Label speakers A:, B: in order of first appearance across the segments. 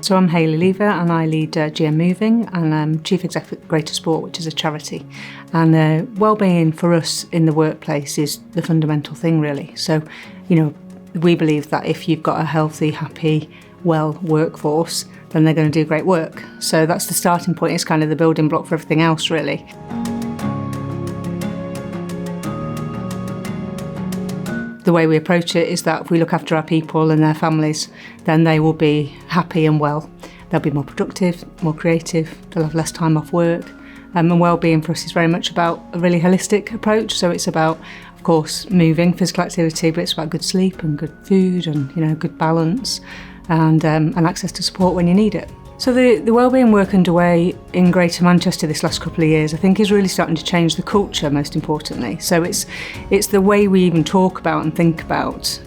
A: So I'm Hayley Lever and I lead GM Moving and I'm Chief Exec at Greater Sport, which is a charity. And wellbeing for us in the workplace is the fundamental thing really. So, we believe that if you've got a healthy, happy, well workforce, then they're going to do great work. So that's the starting point. It's kind of the building block for everything else really. The way we approach it is that if we look after our people and their families, then they will be happy and well. They'll be more productive, more creative, they'll have less time off work. And well-being for us is very much about a really holistic approach. So it's about, of course, moving, physical activity, but it's about good sleep and good food and, good balance and access to support when you need it. So the wellbeing work underway in Greater Manchester this last couple of years, I think, is really starting to change the culture, most importantly. So it's the way we even talk about and think about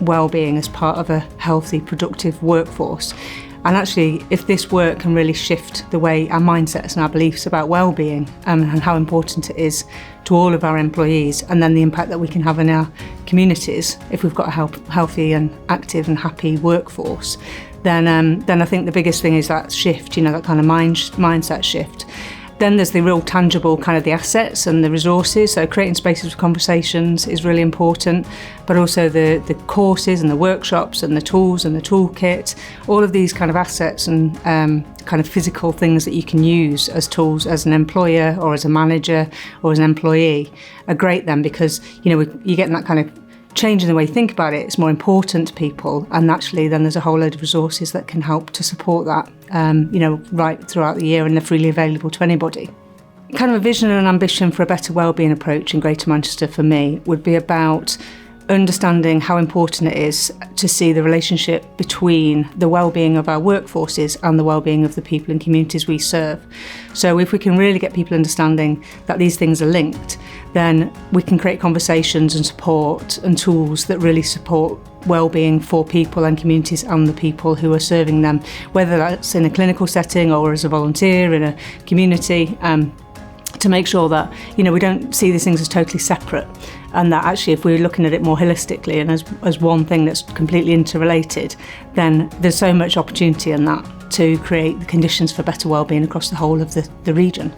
A: wellbeing as part of a healthy, productive workforce. And actually, if this work can really shift the way our mindsets and our beliefs about wellbeing and how important it is to all of our employees, and then the impact that we can have in our communities if we've got a healthy and active and happy workforce, then I think the biggest thing is that shift, that kind of mindset shift. Then there's the real tangible kind of the assets and the resources. So creating spaces for conversations is really important, but also the courses and the workshops and the tools and the toolkit, all of these kind of assets and kind of physical things that you can use as tools as an employer or as a manager or as an employee are great then, because, you're getting that kind of change in the way you think about it. It's more important to people, and actually then there's a whole load of resources that can help to support that, right throughout the year, and they're freely available to anybody. Kind of a vision and an ambition for a better wellbeing approach in Greater Manchester for me would be about understanding how important it is to see the relationship between the well-being of our workforces and the well-being of the people and communities we serve. So if we can really get people understanding that these things are linked, then we can create conversations and support and tools that really support well-being for people and communities and the people who are serving them, whether that's in a clinical setting or as a volunteer in a community, to make sure that, we don't see these things as totally separate, and that actually if we're looking at it more holistically and as one thing that's completely interrelated, then there's so much opportunity in that to create the conditions for better wellbeing across the whole of the region.